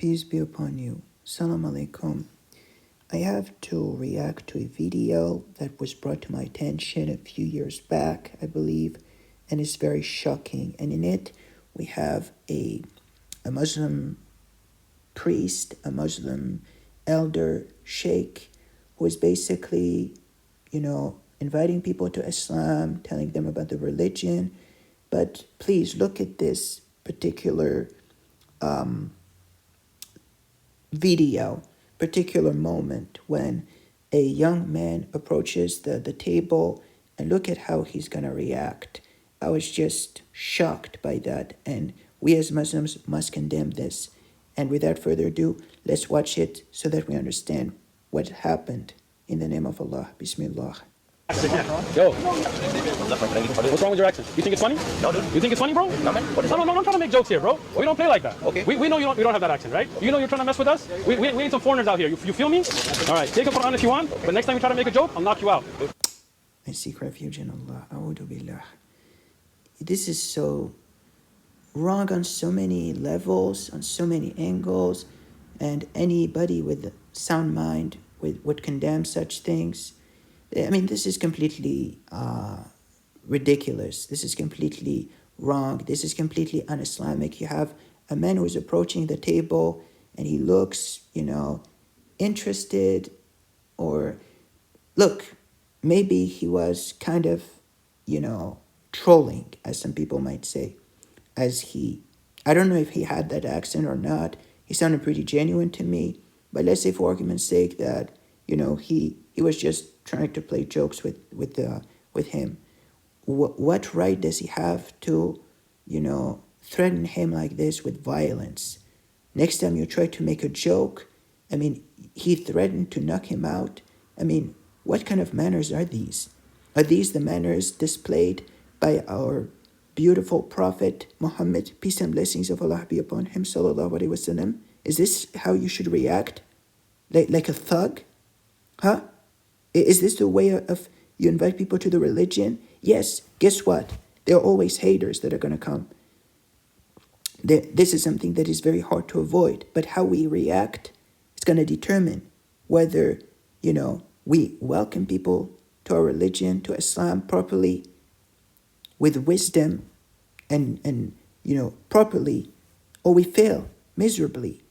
Peace be upon you. Salam alaikum. I have to react to a video that was brought to my attention a few years back, I believe, and it's very shocking. And in it, we have a Muslim priest, a Muslim elder, Sheikh, who is basically, inviting people to Islam, telling them about the religion. But please look at this particular particular moment when a young man approaches the table, and look at how he's going to react. I was just shocked by that, and we as Muslims must condemn this. And without further ado, let's watch it so that we understand what happened. In the name of Allah, Bismillah. Yo, what's wrong with your accent? You think it's funny? No, dude. You think it's funny, bro? No, man. What is No, I'm trying to make jokes here, bro. We don't play like that. Okay. We know you don't have that accent, right? You know you're trying to mess with us? We need some foreigners out here. You feel me? All right, take a Quran if you want, but next time you try to make a joke, I'll knock you out. I seek refuge in Allah. A'udhu billah. This is so wrong on so many levels, on so many angles, and anybody with a sound mind would condemn such things. I mean, this is completely ridiculous. This is completely wrong. This is completely un-Islamic. You have a man who is approaching the table and he looks, interested, or look, maybe he was kind of, trolling, as some people might say, I don't know if he had that accent or not. He sounded pretty genuine to me, but let's say for argument's sake that, he was just trying to play jokes with him. What right does he have to, threaten him like this with violence? Next time you try to make a joke, he threatened to knock him out. What kind of manners are these? Are these the manners displayed by our beautiful Prophet Muhammad, peace and blessings of Allah be upon him, sallallahu alaihi wasallam? Is this how you should react? Like a thug? Huh? Is this the way of you invite people to the religion? Yes, guess what? There are always haters that are going to come. This is something that is very hard to avoid. But how we react is going to determine whether, we welcome people to our religion, to Islam properly, with wisdom and properly, or we fail miserably.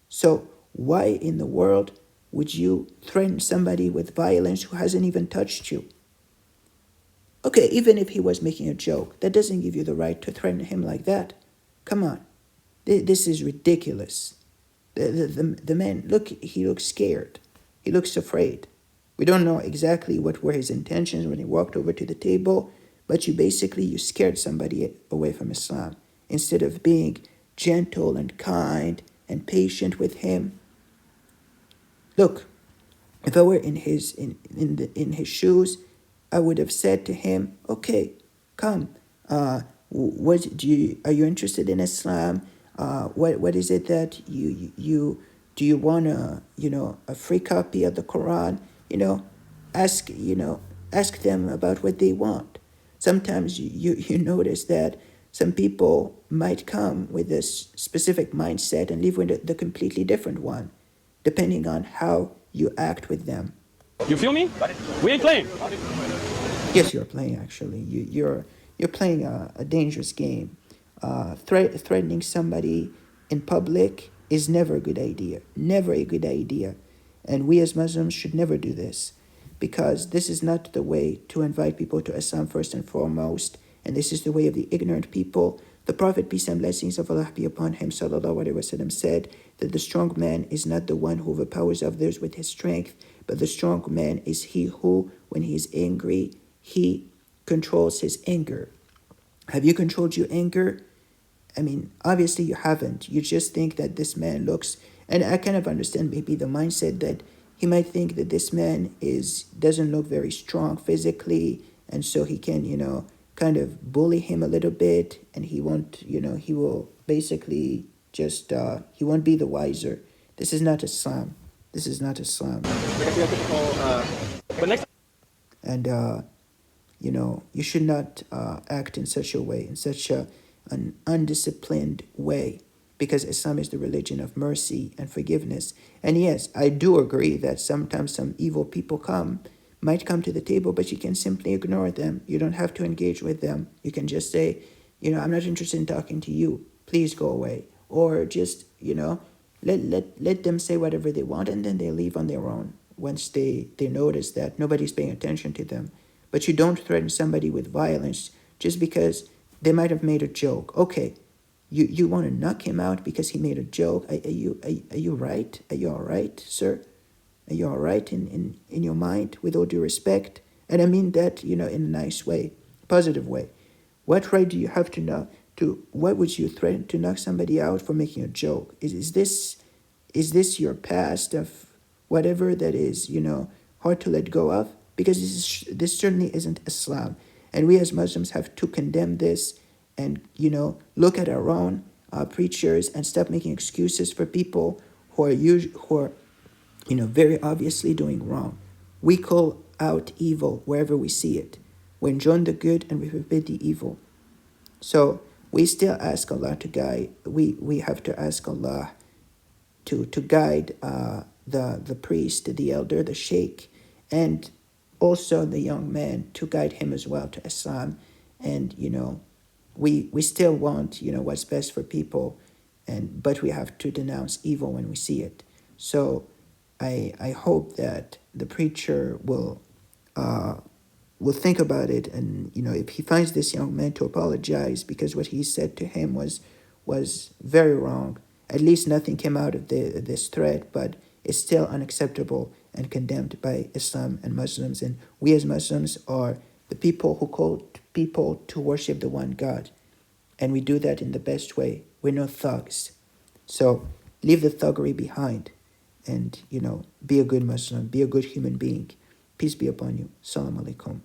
So why in the world would you threaten somebody with violence who hasn't even touched you? Okay, even if he was making a joke, that doesn't give you the right to threaten him like that. Come on. This is ridiculous. The man, look, he looks scared. He looks afraid. We don't know exactly what were his intentions when he walked over to the table, but you scared somebody away from Islam. Instead of being gentle and kind and patient with him. Look, if I were in his shoes, I would have said to him, "Okay, come. Are you interested in Islam? What is it that you do? You want a free copy of the Quran? Ask them about what they want." Sometimes you notice that some people might come with this specific mindset and leave with the completely different one, depending on how you act with them. You feel me? We ain't playing. Yes, you're playing, actually. You're playing a dangerous game. Threatening somebody in public is never a good idea. Never a good idea. And we as Muslims should never do this, because this is not the way to invite people to Islam first and foremost, and this is the way of the ignorant people. The Prophet, peace and blessings of Allah be upon him, sallallahu alaihi wasallam, said that the strong man is not the one who overpowers others with his strength, but the strong man is he who, when he is angry, he controls his anger. Have you controlled your anger? Obviously you haven't. You just think that this man looks, and I kind of understand maybe the mindset that he might think that this man doesn't look very strong physically, and so he can, kind of bully him a little bit, and he won't, he will basically just, he won't be the wiser. This is not Islam. This is not Islam. But next And, you should not act in such a way, in such an undisciplined way. because Islam is the religion of mercy and forgiveness. And yes, I do agree that sometimes some evil people might come to the table, but you can simply ignore them. You don't have to engage with them. You can just say, I'm not interested in talking to you. Please go away. Or just, let them say whatever they want, and then they leave on their own once they notice that nobody's paying attention to them. But you don't threaten somebody with violence just because they might have made a joke. Okay, you want to knock him out because he made a joke. Are you right? Are you all right, sir? Are you all right in your mind, with all due respect? And I mean that, in a nice way, positive way. What right do you have what would you threaten to knock somebody out for making a joke? Is this your past of whatever that is, hard to let go of? Because this certainly isn't Islam. And we as Muslims have to condemn this and, look at our own preachers and stop making excuses for people who are very obviously doing wrong. We call out evil wherever we see it. We enjoin the good and we forbid the evil. So we still ask Allah to guide. We have to ask Allah to guide the priest, the elder, the Sheikh, and also the young man, to guide him as well to Islam. And we still want what's best for people, but we have to denounce evil when we see it. So I hope that the preacher will think about it, and if he finds this young man, to apologize, because what he said to him was very wrong. At least nothing came out of this threat, but it's still unacceptable and condemned by Islam and Muslims. And we as Muslims are the people who call people to worship the one God, and we do that in the best way. We're no thugs. So leave the thuggery behind and, be a good Muslim, be a good human being. Peace be upon you. Assalamu alaikum.